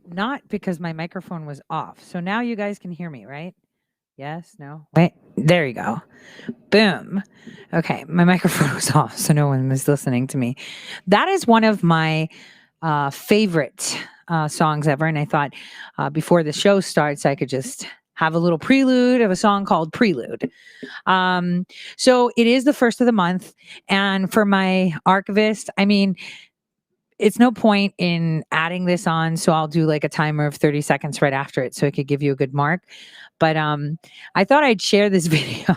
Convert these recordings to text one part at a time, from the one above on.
Not because my microphone was off. So now you guys can hear me, right? Yes, no. Wait, there you go. Boom. Okay, my microphone was off, so no one was listening to me. That is one of my favorite songs ever. And I thought before the show starts, I could just have a little prelude of a song called Prelude. So it is the first of the month. And for my archivist, I mean, it's no point in adding this on, so I'll do like a timer of 30 seconds right after it so it could give you a good mark. But I thought I'd share this video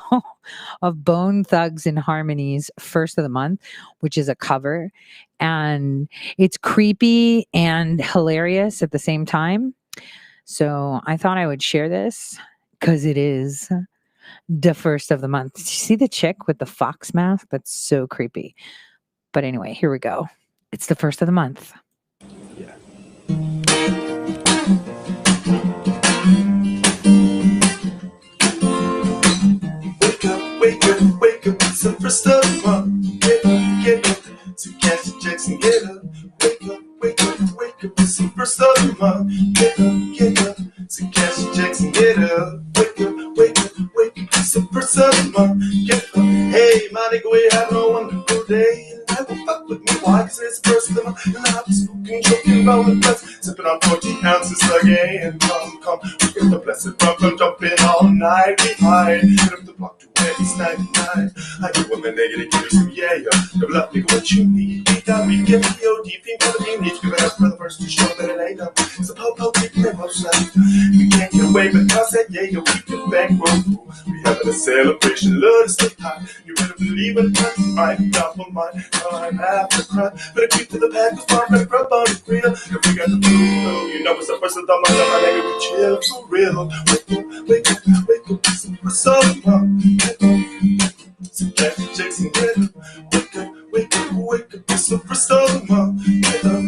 of Bone Thugs and Harmony's First of the Month, which is a cover. And it's creepy and hilarious at the same time. So I thought I would share this because it is the first of the month. Did you see the chick with the fox mask? That's so creepy. But anyway, here we go. It's the first of the month. Yeah. Wake up, it's the first of the month. Get up, so catch your checks and get up. Wake up, it's the first of the month. Get up, so catch your checks and get up. Wake up, it's the first of the month. Get up, hey, my nigga, we having a wonderful day. Never fuck with me, why? Cause it's the first of the month. And I've been smoking, choking, rolling blunts, sipping on 14 ounces again. Come, we get the blessed rum, jumping all night. We hide, hit up the block to where it's 99. I get women negative, give me some yeah. Double up, nigga, what you need. We get the OD, think for the bean, need to give it up for the first to show that it ain't done. It's a po-po, we play most night. We can't get away, but I said, yeah, yo, we can bankroll. We having a celebration, love to stay high. You better believe it, I'm right down for mine. I'm after crime, better keep to the pack, cause I'm better grub on the grill. If we got the blue, you know it's the first of the month, my nigga, we chill for real. Wake up, wake up, super solemn. Some Jackie Jackson, get up. Wake up, wake up, wake up, it's super solemn. Get up.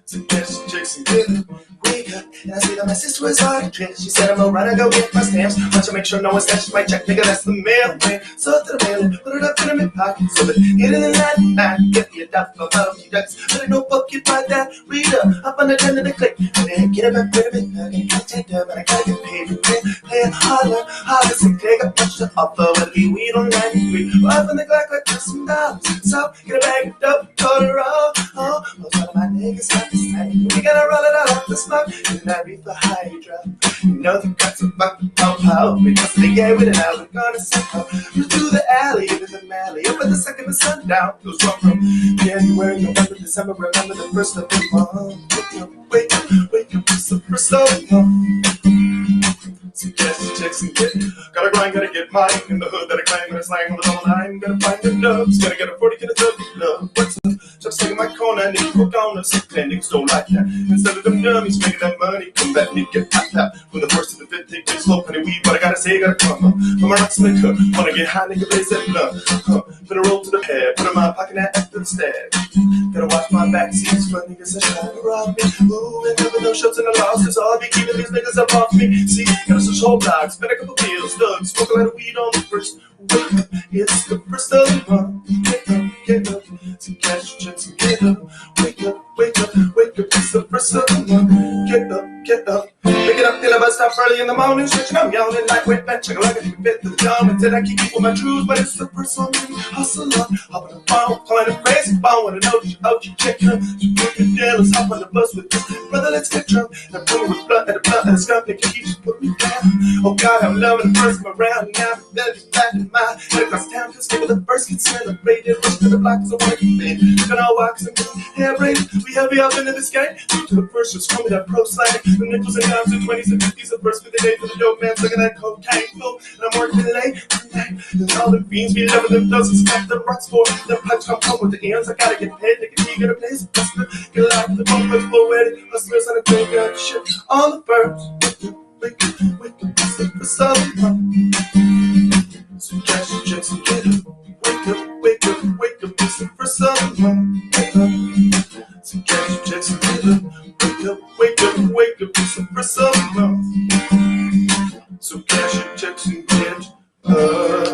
Some Jackie Jackson, get up. Wake up, and I see that my sister was hard dressed. She said I'm gonna run and go get my stamps. Watch her make sure no one snatches my check, nigga, that's the mail, man. So to the mail, put it up in my pocket. So that in the night, get me a duffel of you ducks. But I know fuck you by that. Read up, up on the turn of the click. And then get it back, put it in, I can't take them, and I gotta get paid for it. Play it harder, harder, so take a bunch to offer. Whether we weed on 93, or up in the Glock like $1,000. So get a bag of dope, call it raw. Oh, most of my niggas got this thing. We gotta roll it out off the smoke. And that reefer Hydra. You know the guts of fucking pop-out. Because they gave it an hour, we're gonna set up. You through the alley, into the alley. Up at the second of sundown. Goes from January, November, December. Remember the first of the month. Wake up, wake up, it's the first of the month. Some Jesse checks and get. Gotta grind, gotta get mine. In the hood that I climb, gonna slang on the double line. Gotta find the nubs, gotta get a 40, get a 30 love. What's up? Just taking my corner, and you work on us. Ten niggas don't like that. Instead of them dummies making that money, come back and get popped out. From the first to the fifth, take this slow, penny weed. But I gotta say, gotta come up. From a rocksmith hook, wanna get high, nigga, blaze that blunt. Put a roll to the head, put in my pocket, and after the stab. Gotta watch my back seats for niggas that try to rob me. Ooh, and never no shots in the loss, cause all be keeping these niggas up off me. See, gotta switch whole blocks, spend a couple pills, thugs, smoke a lot of weed on the first. Wake up, it's the first of the month. Get up, some cash checks and get up. Wake up, wake up, wake up, it's the first of the month. Get up, get up. Pick it up till I bust up early in the morning, stretching, I'm yawning like wet back, check like a fit to the dawn. Until I keep with my truths, but it's the first one. Hustle up, hop on the phone, calling it crazy phone. Wanna know that you out, you check him. You put your dealers, hop on the bus with this brother, let's get drunk. And put me with blood and the blood and the skunk, and keep just put me down. Oh God, I'm loving the first come around, and now I'm better back in my head across town, just give it the first get celebrated. Rush to the block, cause I wanna keep it. Look at our walks and hair braided. We heavy up into this game. Due to the first, just call me that pro slang. The nickels and dimes and 20s and 50s, the first 50 days for the dope man, looking at cocaine flow. And I'm working late tonight. And all the fiends be loving them dozens, stack the rocks for them pipes come home with the ends. I gotta get paid, nigga, you gotta play some hustler. Get a lot of the bump, but poetic hustlers on the graveyard shit. On the first, wake up, wake up, it's the summer. Some cash checks and get up. Wake up, wake up, wake up, it's the first summer. Wake up, some cash checks and get up. Wake up, wake up, wake up, it's the first summer. Some cash checks and get up.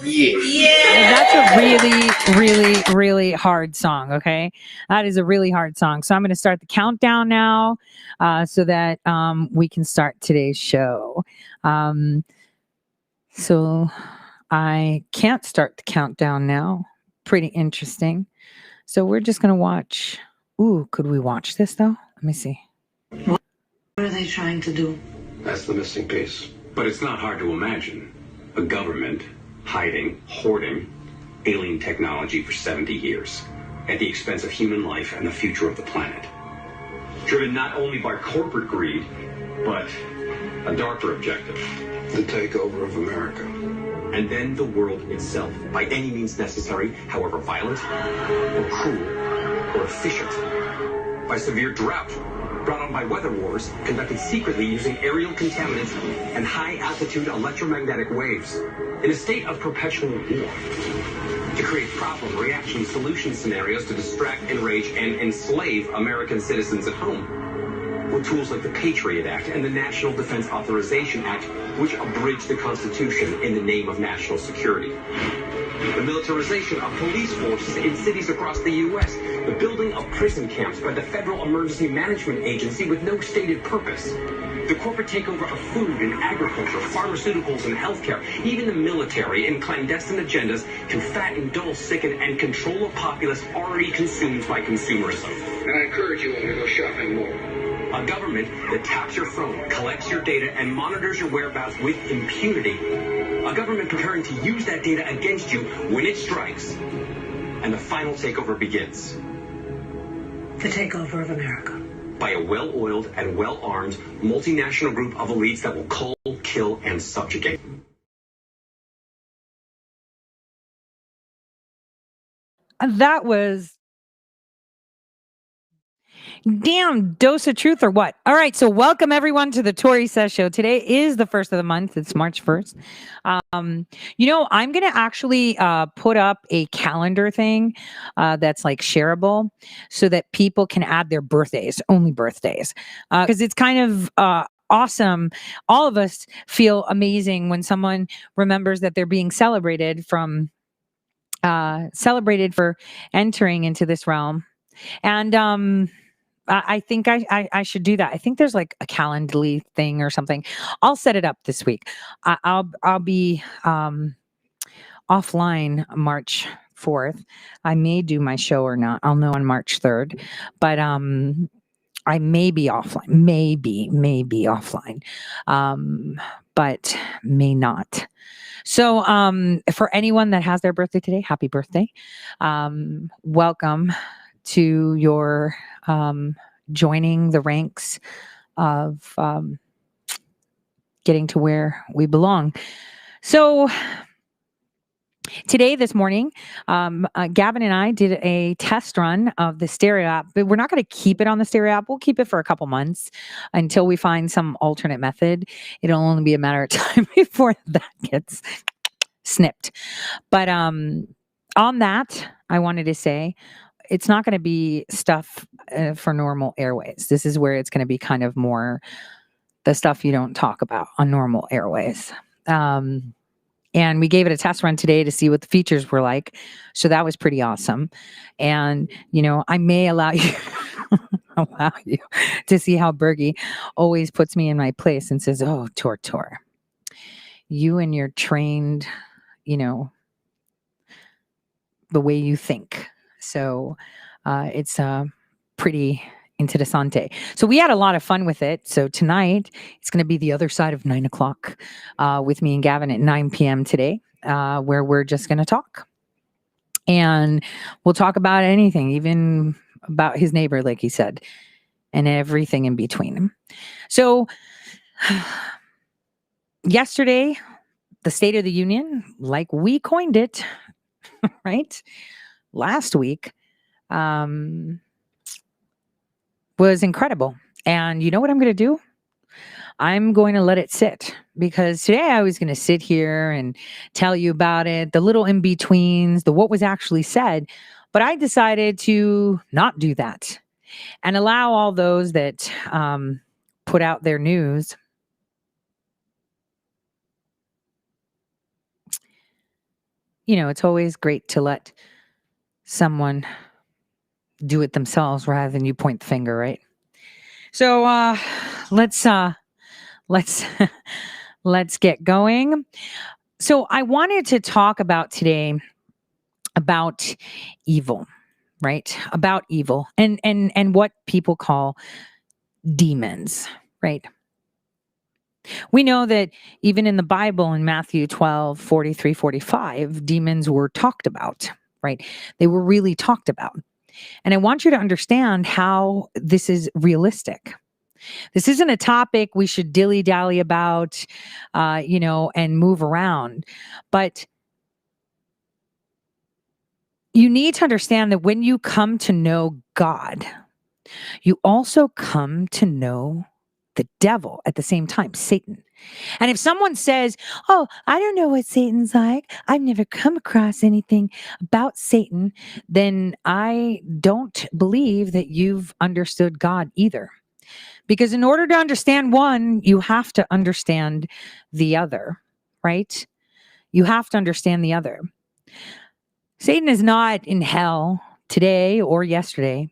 Yeah. That's a really, really, really hard song. Okay. That is a really hard song. So I'm going to start the countdown now so that we can start today's show. So I can't start the countdown now. Pretty interesting. So we're just going to watch. Ooh, could we watch this though? Let me see. What are they trying to do? That's the missing piece. But it's not hard to imagine. A government hiding, hoarding alien technology for 70 years at the expense of human life and the future of the planet. Driven not only by corporate greed, but a darker objective. The takeover of America. And then the world itself, by any means necessary, however violent, or cruel, or efficient. By severe drought, brought on by weather wars, conducted secretly using aerial contaminants and high-altitude electromagnetic waves, in a state of perpetual war. To create problem, reaction, solution scenarios to distract, enrage, and enslave American citizens at home. With tools like the Patriot Act and the National Defense Authorization Act, which abridge the Constitution in the name of national security. The militarization of police forces in cities across the U.S., the building of prison camps by the Federal Emergency Management Agency with no stated purpose, the corporate takeover of food and agriculture, pharmaceuticals and healthcare, even the military and clandestine agendas can fatten, dull, sicken, and control a populace already consumed by consumerism. And I encourage you all to go shopping more. A government that taps your phone, collects your data, and monitors your whereabouts with impunity. A government preparing to use that data against you when it strikes. And the final takeover begins. The takeover of America. by a well-oiled and well-armed multinational group of elites that will cull, kill, and subjugate. That was damn dose of truth or what? All right. So welcome everyone to the Tori Says Show. Today is the first of the month. It's March 1st. I'm going to actually put up a calendar thing that's like shareable so that people can add their birthdays, only birthdays, because it's kind of awesome. All of us feel amazing when someone remembers that they're being celebrated for entering into this realm. And I think I should do that. I think there's like a Calendly thing or something. I'll set it up this week. I'll be offline March 4th. I may do my show or not. I'll know on March 3rd. But I may be offline. Maybe offline. But may not. So for anyone that has their birthday today, happy birthday. Welcome to your joining the ranks of getting to where we belong. So this morning, Gavin and I did a test run of the Stereo app, but we're not going to keep it on the Stereo app. We'll keep it for a couple months until we find some alternate method. It'll only be a matter of time before that gets snipped. But on that, I wanted to say, it's not going to be stuff for normal airways. This is where it's going to be kind of more the stuff you don't talk about on normal airways. And we gave it a test run today to see what the features were like. So that was pretty awesome. And, I may allow you to see how Bergie always puts me in my place and says, oh, Tor, you and your trained, the way you think. So it's pretty interessante. So we had a lot of fun with it. So tonight it's going to be the other side of 9 o'clock with me and Gavin at 9 p.m. today, where we're just going to talk. And we'll talk about anything, even about his neighbor, like he said, and everything in between. So yesterday, the State of the Union, like we coined it, right? Last week was incredible. And you know what I'm going to do? I'm going to let it sit, because today I was going to sit here and tell you about it, the little in-betweens, what was actually said. But I decided to not do that and allow all those that put out their news it's always great to let someone do it themselves rather than you point the finger, right? So let's let's get going. So I wanted to talk about today about evil, right? About evil and what people call demons, right? We know that even in the Bible, in Matthew 12, 43, 45, demons were talked about, right? They were really talked about. And I want you to understand how this is realistic. This isn't a topic we should dilly-dally about, and move around. But you need to understand that when you come to know God, you also come to know the devil at the same time, Satan. And if someone says, oh, I don't know what Satan's like, I've never come across anything about Satan, then I don't believe that you've understood God either. Because in order to understand one, you have to understand the other, right? You have to understand the other. Satan is not in hell today or yesterday,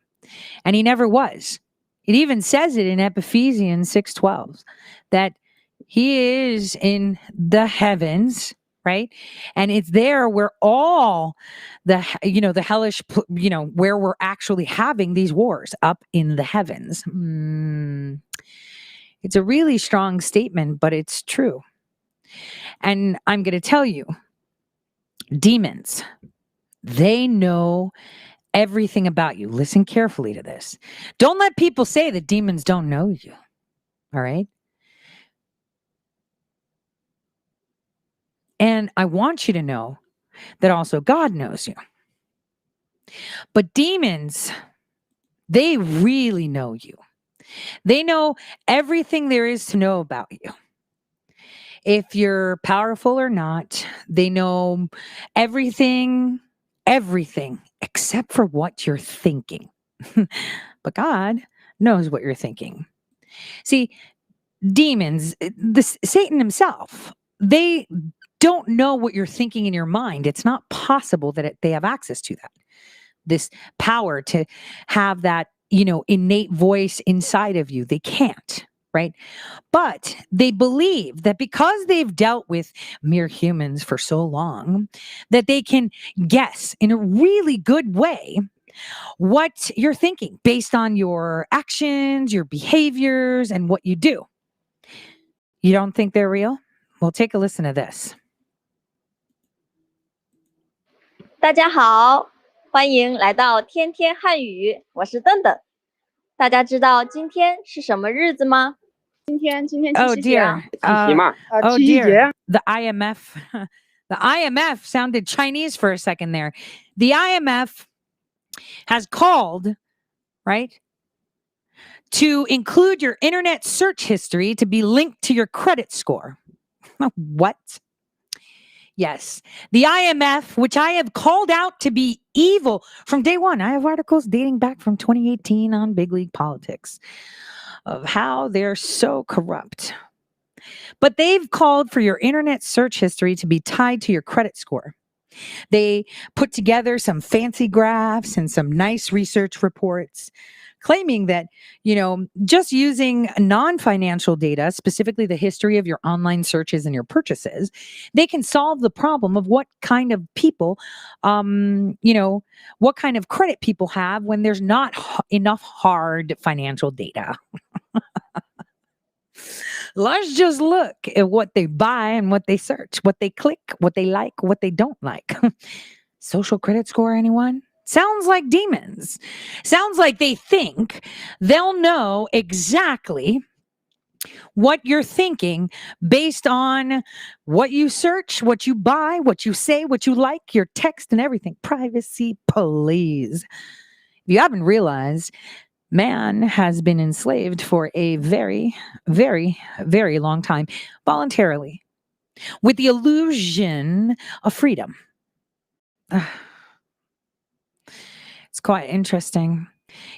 and he never was. It even says it in Ephesians 6:12 that he is in the heavens, right? And it's there where all the hellish, where we're actually having these wars, up in the heavens. It's a really strong statement, but it's true. And I'm going to tell you, demons, they know everything about you. Listen carefully to this. Don't let people say that demons don't know you. All right. And I want you to know that also God knows you. But demons, they really know you. They know everything there is to know about you. If you're powerful or not, they know everything except for what you're thinking. But God knows what you're thinking. See, demons, Satan himself, they don't know what you're thinking in your mind. It's not possible that they have access to that. This power to have that, innate voice inside of you. They can't, right? But they believe that because they've dealt with mere humans for so long, that they can guess in a really good way what you're thinking based on your actions, your behaviors, and what you do. You don't think they're real? Well, take a listen to this. 大家好，欢迎来到天天汉语，我是邓邓。大家知道今天是什么日子吗？今天七夕节 Oh dear. 七夕节 dear. The IMF. The IMF sounded Chinese for a second there. The IMF has called, right, to include your internet search history to be linked to your credit score. What? Yes, the IMF, which I have called out to be evil from day one. I have articles dating back from 2018 on Big League Politics of how they're so corrupt. But they've called for your internet search history to be tied to your credit score. They put together some fancy graphs and some nice research reports claiming that, just using non-financial data, specifically the history of your online searches and your purchases, they can solve the problem of what kind of people, what kind of credit people have when there's not enough hard financial data. Let's just look at what they buy and what they search, what they click, what they like, what they don't like. Social credit score, anyone? Sounds like demons. Sounds like they think they'll know exactly what you're thinking based on what you search, what you buy, what you say, what you like, your text and everything. Privacy, please. If you haven't realized, man has been enslaved for a very, very, very long time, voluntarily, with the illusion of freedom. It's quite interesting.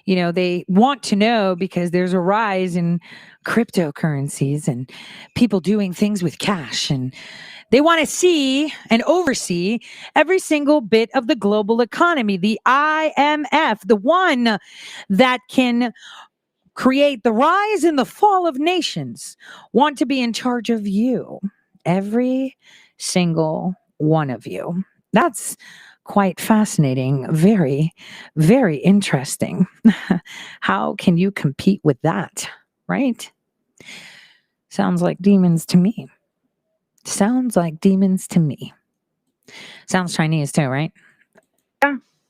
They want to know because there's a rise in cryptocurrencies and people doing things with cash, and they want to see and oversee every single bit of the global economy. The IMF, the one that can create the rise and the fall of nations, want to be in charge of you, every single one of you. That's quite fascinating. Very, very interesting. How can you compete with that, right? Sounds like demons to me. Sounds like demons to me. Sounds Chinese too, right?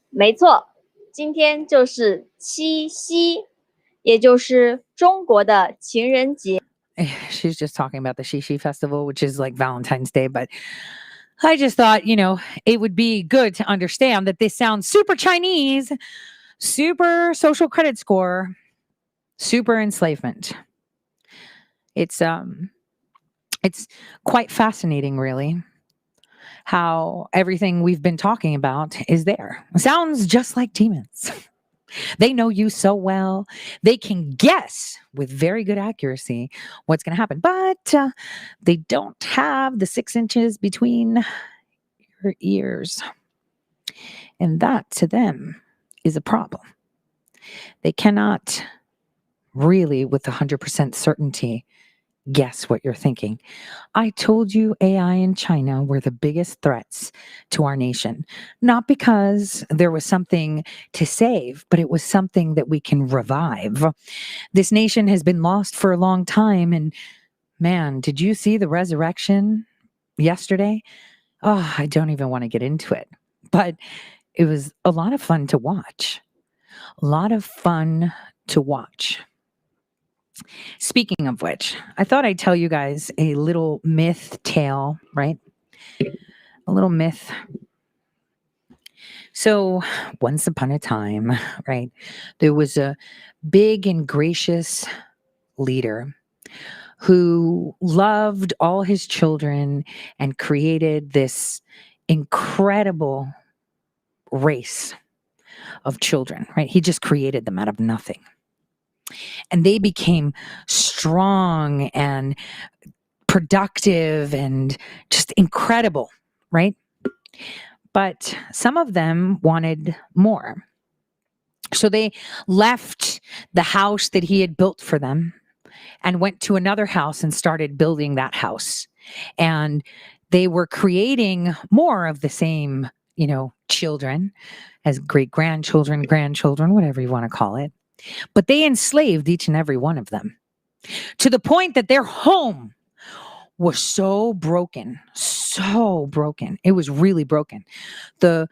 没错，今天就是七夕，也就是中国的情人节。 She's just talking about the Shishi Festival, which is like Valentine's Day, but I just thought, it would be good to understand that this sounds super Chinese, super social credit score, super enslavement. It's quite fascinating, really, how everything we've been talking about is there. It sounds just like demons. They know you so well. They can guess with very good accuracy what's going to happen, but they don't have the 6 inches between your ears. And that to them is a problem. They cannot really, with 100% certainty, guess what you're thinking. I told you AI in China were the biggest threats to our nation, not because there was something to save, but it was something that we can revive. This nation has been lost for a long time. And man, did you see the resurrection yesterday? Oh, I don't even want to get into it, but it was a lot of fun to watch. A lot of fun to watch. Speaking of which, I thought I'd tell you guys a little myth tale, right? A little myth. So, once upon a time, right, there was a big and gracious leader who loved all his children and created this incredible race of children, right? He just created them out of nothing. And they became strong and productive and just incredible, right? But some of them wanted more. So they left the house that he had built for them and went to another house and started building that house. And they were creating more of the same, children as great-grandchildren, grandchildren, whatever you want to call it. But they enslaved each and every one of them to the point that their home was so broken. It was really broken. The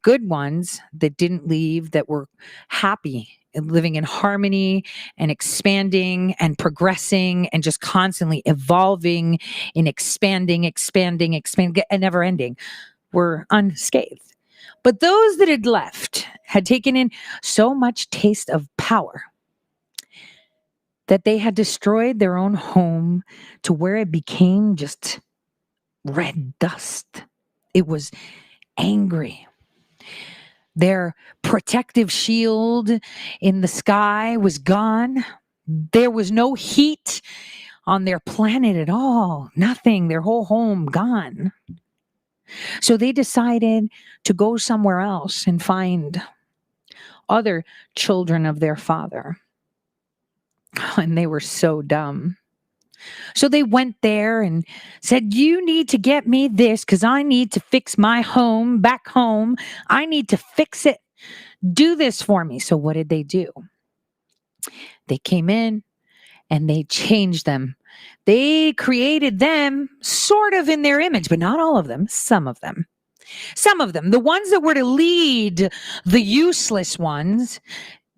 good ones that didn't leave, that were happy and living in harmony and expanding and progressing and just constantly evolving and expanding and never ending, were unscathed. But those that had left had taken in so much taste of power that they had destroyed their own home to where it became just red dust. It was angry. Their protective shield in the sky was gone. There was no heat on their planet at all. Nothing. Their whole home gone. So they decided to go somewhere else and find other children of their father. And they were so dumb. So they went there and said, you need to get me this because I need to fix my home back home. I need to fix it. Do this for me. So what did they do? They came in and they changed them. They created them sort of in their image, but not all of them, some of them. Some of them, the ones that were to lead the useless ones,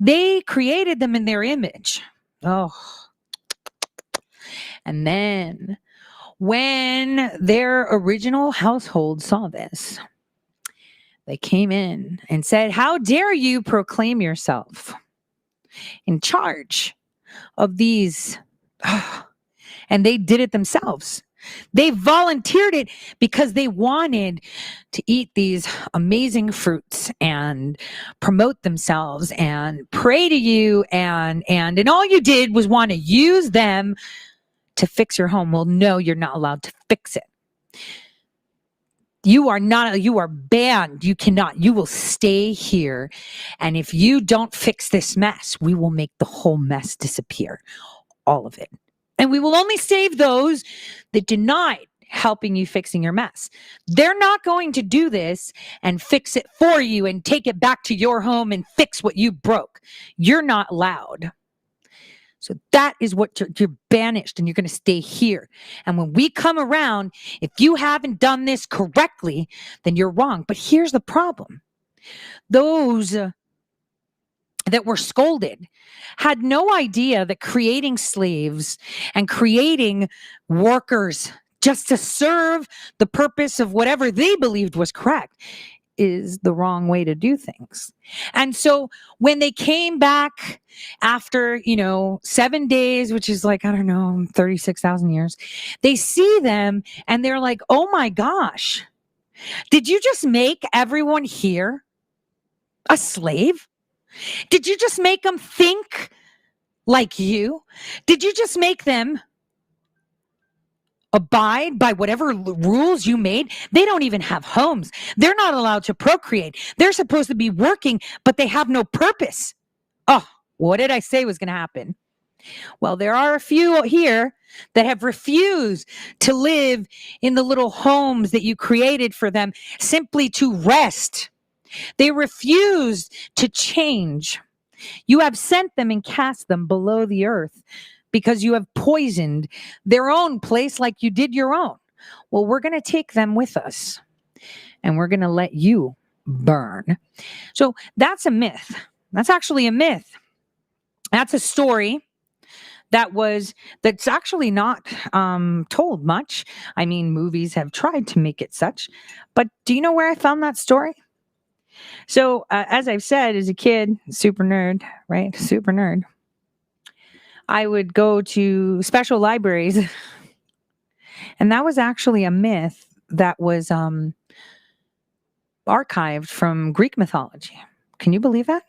they created them in their image. Oh. And then when their original household saw this, they came in and said, how dare you proclaim yourself in charge of these? And they did it themselves. They volunteered it because they wanted to eat these amazing fruits and promote themselves and pray to you. And all you did was want to use them to fix your home. Well, no, you're not allowed to fix it. You are banned. You cannot. You will stay here. And if you don't fix this mess, we will make the whole mess disappear. All of it. And we will only save those that denied helping you fixing your mess. They're not going to do this and fix it for you and take it back to your home and fix what you broke. You're not allowed. So that is what you're banished, and you're going to stay here. And when we come around, if you haven't done this correctly, then you're wrong. But here's the problem. Those that were scolded had no idea that creating slaves and creating workers just to serve the purpose of whatever they believed was correct is the wrong way to do things. And so when they came back after, 7 days, which is 36,000 years, they see them and they're like, oh my gosh, did you just make everyone here a slave? Did you just make them think like you? Did you just make them abide by whatever rules you made? They don't even have homes. They're not allowed to procreate. They're supposed to be working, but they have no purpose. Oh, what did I say was going to happen? Well, there are a few here that have refused to live in the little homes that you created for them simply to rest. They refused to change. You have sent them and cast them below the earth because you have poisoned their own place like you did your own. Well, we're going to take them with us, and we're going to let you burn. So that's a myth. That's actually a myth. That's a story that's actually not told much. I mean, movies have tried to make it such, but do you know where I found that story? So as I've said, as a kid, super nerd, right? Super nerd. I would go to special libraries, and that was actually a myth that was archived from Greek mythology. Can you believe that?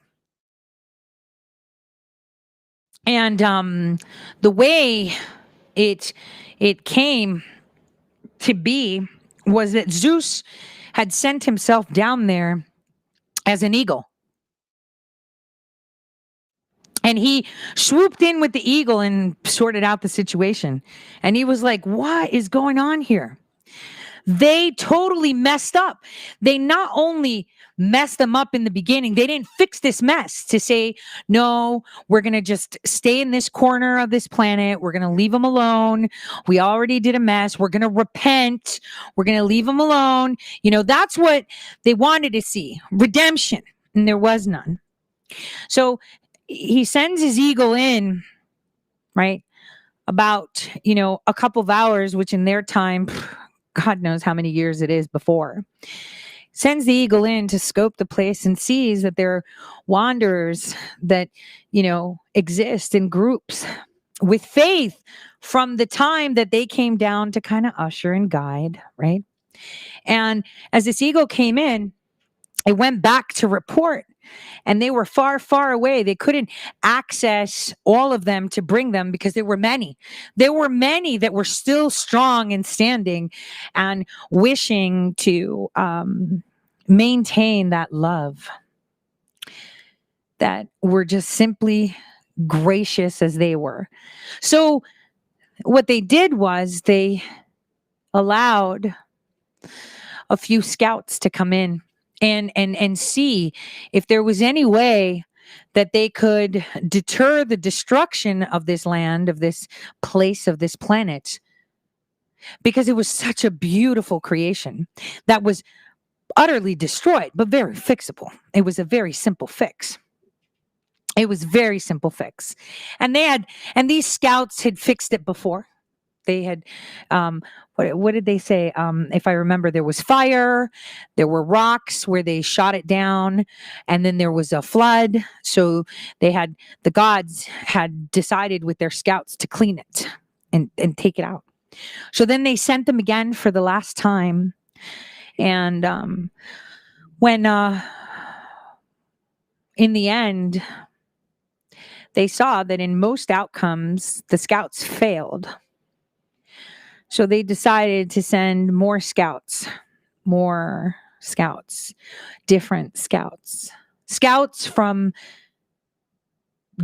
And the way it came to be was that Zeus had sent himself down there as an eagle. And he swooped in with the eagle and sorted out the situation. And he was like, what is going on here? They totally messed up. They not only messed them up in the beginning, they didn't fix this mess to say, no, we're going to just stay in this corner of this planet. We're going to leave them alone. We already did a mess. We're going to repent. We're going to leave them alone. You know, that's what they wanted to see, redemption. And there was none. So he sends his eagle in, right? About, you know, a couple of hours, which in their time, God knows how many years it is before, sends the eagle in to scope the place and sees that there are wanderers that, you know, exist in groups with faith from the time that they came down to kind of usher and guide, right? And as this eagle came in, it went back to report, and they were far, far away. They couldn't access all of them to bring them because there were many. There were many that were still strong and standing and wishing to maintain that love, that were just simply gracious as they were. So what they did was they allowed a few scouts to come in and see if there was any way that they could deter the destruction of this land, of this place, of this planet, because it was such a beautiful creation that was utterly destroyed, but very fixable. It was a very simple fix. It was very simple fix. And these scouts had fixed it before. They had, what did they say? If I remember, there was fire, there were rocks where they shot it down, and then there was a flood. So the gods had decided with their scouts to clean it and take it out. So then they sent them again for the last time. And when in the end, they saw that in most outcomes, the scouts failed. So they decided to send more scouts, different scouts from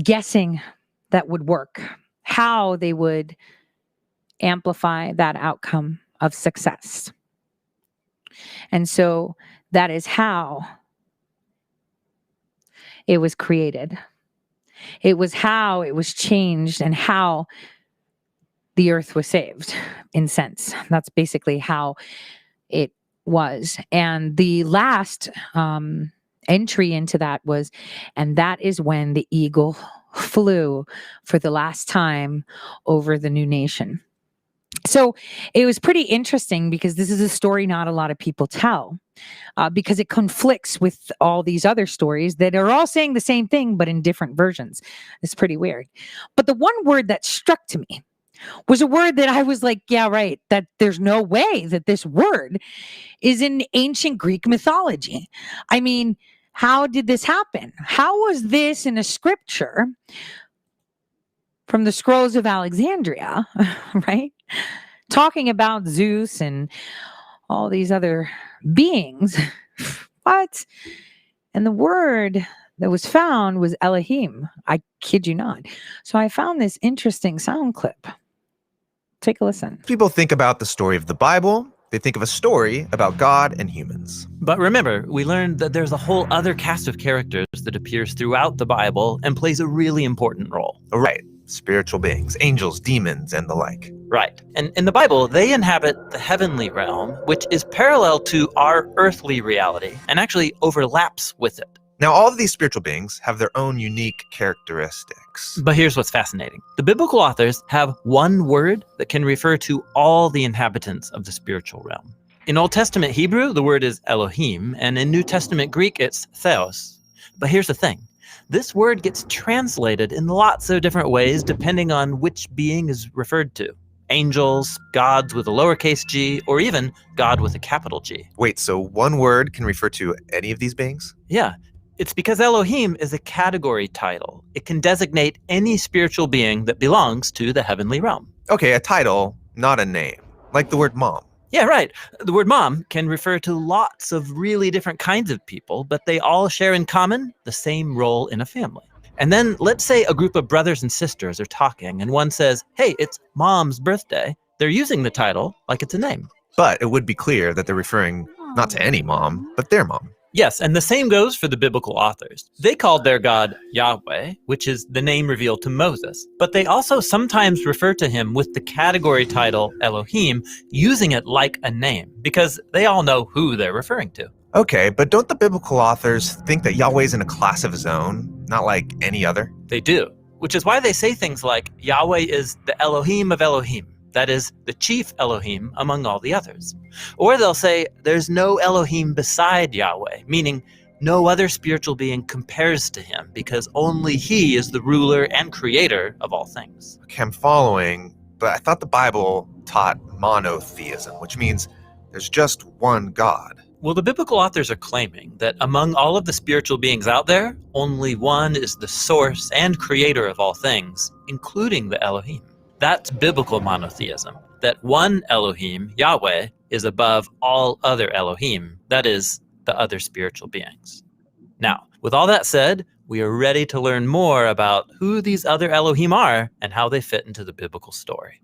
guessing that would work, how they would amplify that outcome of success. And so that is how it was created. It was how it was changed and how the earth was saved, in sense. That's basically how it was. And the last entry into that was, and that is when the eagle flew for the last time over the new nation. So it was pretty interesting because this is a story not a lot of people tell, because it conflicts with all these other stories that are all saying the same thing, but in different versions. It's pretty weird. But the one word that struck to me was a word that I was like, yeah, right, that there's no way that this word is in ancient Greek mythology. I mean, how did this happen? How was this in a scripture from the scrolls of Alexandria, right? Talking about Zeus and all these other beings. What? And the word that was found was Elohim. I kid you not. So I found this interesting sound clip. Take a listen. People think about the story of the Bible. They think of a story about God and humans. But remember, we learned that there's a whole other cast of characters that appears throughout the Bible and plays a really important role. Right. Spiritual beings, angels, demons, and the like. Right. And in the Bible, they inhabit the heavenly realm, which is parallel to our earthly reality and actually overlaps with it. Now, all of these spiritual beings have their own unique characteristics. But here's what's fascinating. The biblical authors have one word that can refer to all the inhabitants of the spiritual realm. In Old Testament Hebrew, the word is Elohim, and in New Testament Greek, it's Theos. But here's the thing. This word gets translated in lots of different ways depending on which being is referred to. Angels, gods with a lowercase g, or even God with a capital G. Wait, so one word can refer to any of these beings? Yeah. It's because Elohim is a category title. It can designate any spiritual being that belongs to the heavenly realm. Okay, a title, not a name. Like the word mom. Yeah, right. The word mom can refer to lots of really different kinds of people, but they all share in common the same role in a family. And then let's say a group of brothers and sisters are talking and one says, hey, it's mom's birthday. They're using the title like it's a name. But it would be clear that they're referring not to any mom, but their mom. Yes, and the same goes for the biblical authors. They called their God Yahweh, which is the name revealed to Moses, but they also sometimes refer to him with the category title Elohim, using it like a name, because they all know who they're referring to. Okay, but don't the biblical authors think that Yahweh's in a class of his own, not like any other? They do, which is why they say things like Yahweh is the Elohim of Elohim. That is, the chief Elohim among all the others. Or they'll say, there's no Elohim beside Yahweh, meaning no other spiritual being compares to him, because only he is the ruler and creator of all things. Okay, I'm following, but I thought the Bible taught monotheism, which means there's just one God. Well, the biblical authors are claiming that among all of the spiritual beings out there, only one is the source and creator of all things, including the Elohim. That's biblical monotheism, that one Elohim, Yahweh, is above all other Elohim, that is, the other spiritual beings. Now, with all that said, we are ready to learn more about who these other Elohim are and how they fit into the biblical story.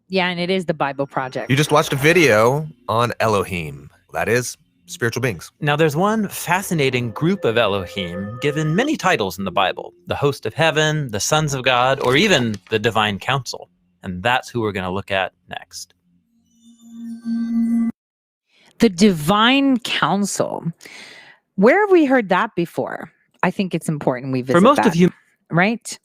Yeah, and it is the Bible Project. You just watched a video on Elohim. That is, spiritual beings. Now, there's one fascinating group of Elohim given many titles in the Bible: the host of heaven, the sons of God, or even the divine council. And that's who we're going to look at next. The divine council. Where have we heard that before? I think it's important we visit For most that, of human right?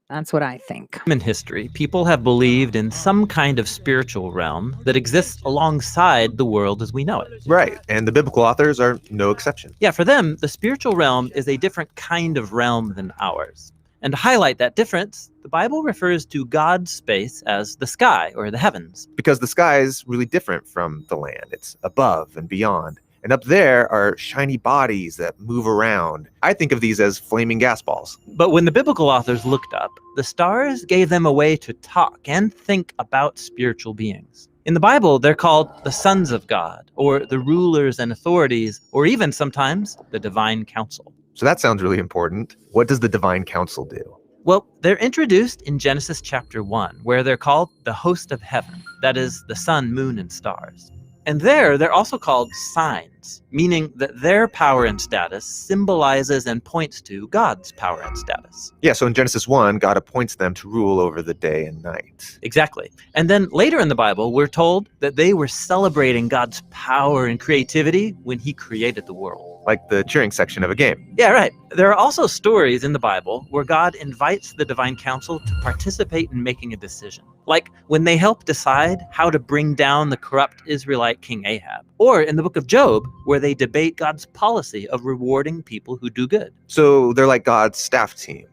That's what I think. history, people have believed in some kind of spiritual realm that exists alongside the world as we know it. Right, and the biblical authors are no exception. Yeah, for them, the spiritual realm is a different kind of realm than ours. And to highlight that difference, the Bible refers to God's space as the sky or the heavens. Because the sky is really different from the land. It's above and beyond. And up there are shiny bodies that move around. I think of these as flaming gas balls. But when the biblical authors looked up, the stars gave them a way to talk and think about spiritual beings. In the Bible, they're called the sons of God, or the rulers and authorities, or even sometimes the divine council. So that sounds really important. What does the divine council do? Well, they're introduced in Genesis chapter 1, where they're called the host of heaven, that is, the sun, moon, and stars. And there, they're also called signs, meaning that their power and status symbolizes and points to God's power and status. Yeah, so in Genesis 1, God appoints them to rule over the day and night. Exactly. And then later in the Bible, we're told that they were celebrating God's power and creativity when he created the world. Like the cheering section of a game. Yeah, right. There are also stories in the Bible where God invites the divine council to participate in making a decision. Like when they help decide how to bring down the corrupt Israelite king Ahab. Or in the book of Job, where they debate God's policy of rewarding people who do good. So they're like God's staff team.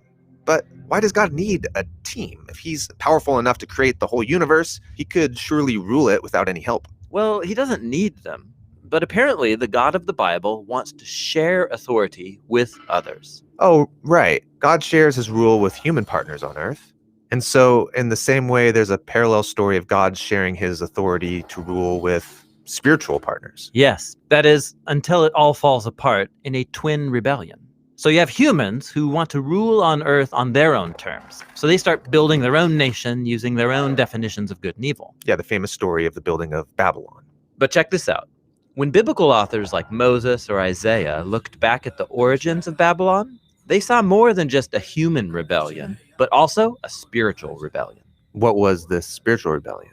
But why does God need a team? If he's powerful enough to create the whole universe, he could surely rule it without any help. Well, he doesn't need them. But apparently, the God of the Bible wants to share authority with others. Oh, right. God shares his rule with human partners on earth. And so, in the same way, there's a parallel story of God sharing his authority to rule with spiritual partners. Yes, that is, until it all falls apart in a twin rebellion. So you have humans who want to rule on Earth on their own terms. So they start building their own nation using their own definitions of good and evil. Yeah, the famous story of the building of Babylon. But check this out. When biblical authors like Moses or Isaiah looked back at the origins of Babylon, they saw more than just a human rebellion, but also a spiritual rebellion. What was this spiritual rebellion?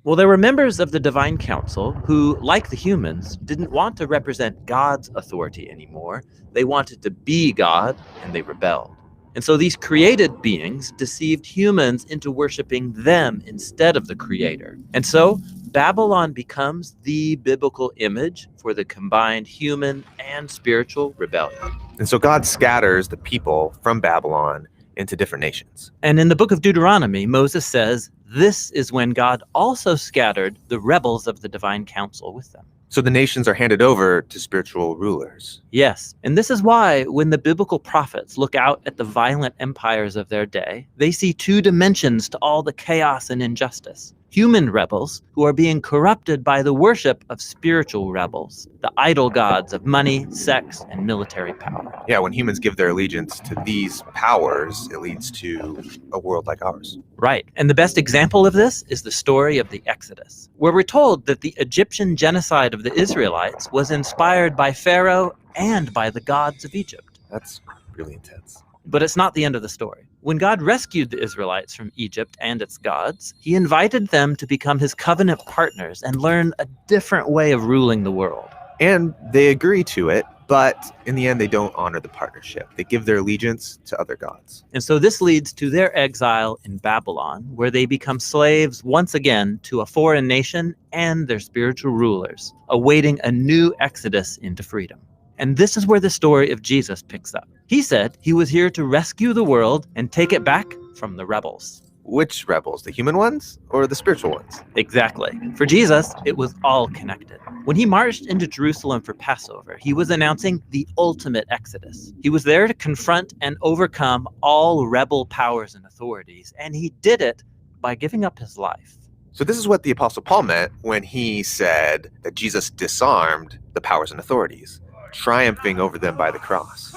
Well, there were members of the divine council who, like the humans, didn't want to represent God's authority anymore. They wanted to be God, and they rebelled. And so these created beings deceived humans into worshiping them instead of the Creator. And so Babylon becomes the biblical image for the combined human and spiritual rebellion. And so God scatters the people from Babylon into different nations. And in the book of Deuteronomy, Moses says, this is when God also scattered the rebels of the divine council with them. So the nations are handed over to spiritual rulers. Yes, and this is why when the biblical prophets look out at the violent empires of their day, they see two dimensions to all the chaos and injustice. Human rebels who are being corrupted by the worship of spiritual rebels, the idol gods of money, sex, and military power. Yeah, when humans give their allegiance to these powers, it leads to a world like ours. Right, and the best example of this is the story of the Exodus, where we're told that the Egyptian genocide of the Israelites was inspired by Pharaoh and by the gods of Egypt. That's really intense. But it's not the end of the story. When God rescued the Israelites from Egypt and its gods, he invited them to become his covenant partners and learn a different way of ruling the world. And they agree to it, but in the end, they don't honor the partnership. They give their allegiance to other gods. And so this leads to their exile in Babylon, where they become slaves once again to a foreign nation and their spiritual rulers, awaiting a new exodus into freedom. And this is where the story of Jesus picks up. He said he was here to rescue the world and take it back from the rebels. Which rebels? The human ones or the spiritual ones? Exactly. For Jesus, it was all connected. When he marched into Jerusalem for Passover, he was announcing the ultimate exodus. He was there to confront and overcome all rebel powers and authorities, and he did it by giving up his life. So this is what the Apostle Paul meant when he said that Jesus disarmed the powers and authorities, triumphing over them by the cross.